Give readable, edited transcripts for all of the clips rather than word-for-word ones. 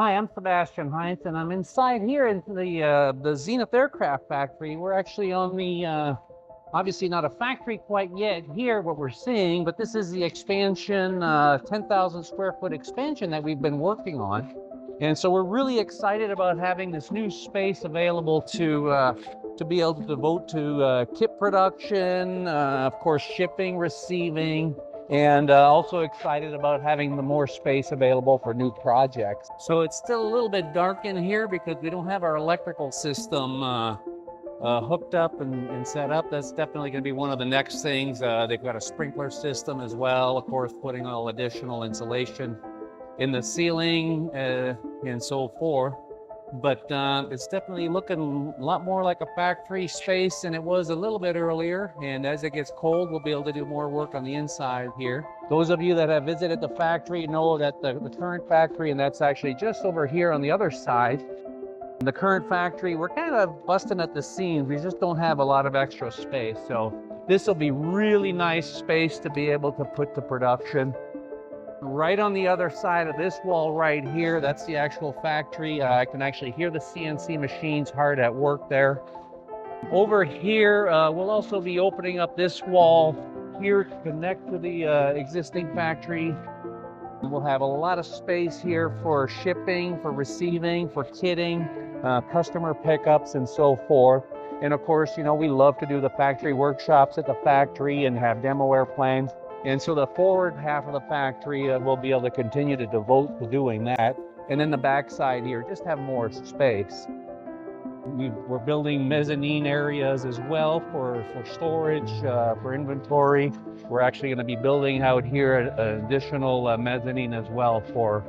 Hi, I'm Sebastien Heintz, and I'm inside here in the Zenith Aircraft factory. We're actually on the, obviously not a factory quite yet here, what we're seeing, but this is the expansion, 10,000 square foot expansion that we've been working on. And so we're really excited about having this new space available to be able to devote to kit production, of course, shipping, receiving, and also excited about having the more space available for new projects. So it's still a little bit dark in here because we don't have our electrical system hooked up and set up. That's definitely going to be one of the next things. They've got a sprinkler system as well, of course, putting all additional insulation in the ceiling and so forth. But it's definitely looking a lot more like a factory space than it was a little bit earlier. And as it gets cold, we'll be able to do more work on the inside here. Those of you that have visited the factory know that the current factory, and that's actually just over here on the other side, the current factory, we're kind of busting at the seams. We just don't have a lot of extra space. So this will be really nice space to be able to put to production. Right on the other side of this wall right here, that's the actual factory. I can actually hear the CNC machines hard at work there. Over here, we'll also be opening up this wall here to connect to the existing factory. We'll have a lot of space here for shipping, for receiving, for kitting, customer pickups, and so forth. And of course, you know, we love to do the factory workshops at the factory and have demo airplanes. And so the forward half of the factory we'll be able to continue to devote to doing that. And then the back side here, just have more space. We're building mezzanine areas as well for storage, for inventory. We're actually going to be building out here an additional mezzanine as well for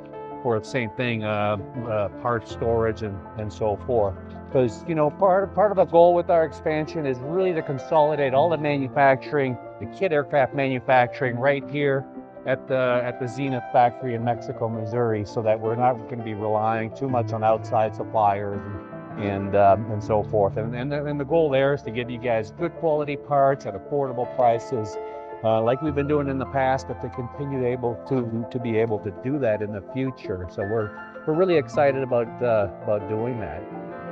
the same thing, parts storage and so forth. Because, you know, part of the goal with our expansion is really to consolidate all the manufacturing, the kit aircraft manufacturing right here at the Zenith factory in Mexico, Missouri, so that we're not going to be relying too much on outside suppliers and so forth. And the goal there is to give you guys good quality parts at affordable prices, like we've been doing in the past, but to continue to be able to do that in the future. So we're really excited about doing that.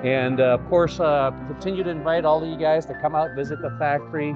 And of course, continue to invite all of you guys to come out, visit the factory.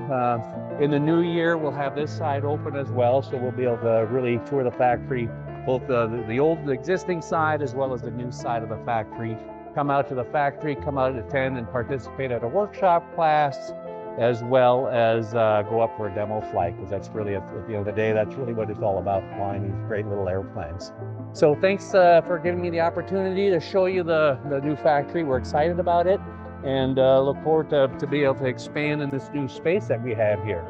In the new year, we'll have this side open as well, so we'll be able to really tour the factory, both the existing side as well as the new side of the factory. Come out to the factory, come out and attend and participate at a workshop class, as well as go up for a demo flight, because that's really, at the end of the day, that's really what it's all about, flying these great little airplanes. So thanks for giving me the opportunity to show you the new factory. We're excited about it and look forward to be able to expand in this new space that we have here.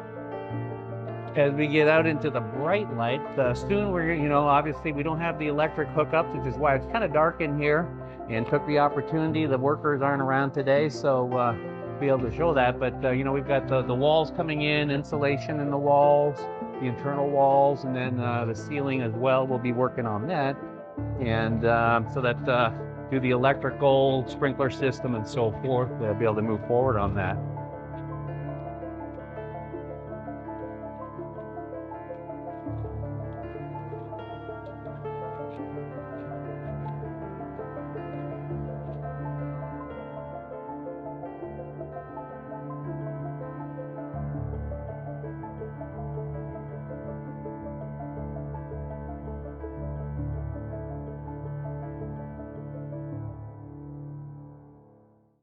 As we get out into the bright light, soon we're, you know, obviously we don't have the electric hookups, which is why it's kind of dark in here, and took the opportunity. The workers aren't around today, so be able to show that. But you know, we've got the walls coming in, insulation in the walls, the internal walls, and then the ceiling as well. We'll be working on that, and so that do the electrical sprinkler system and so forth, be able to move forward on that.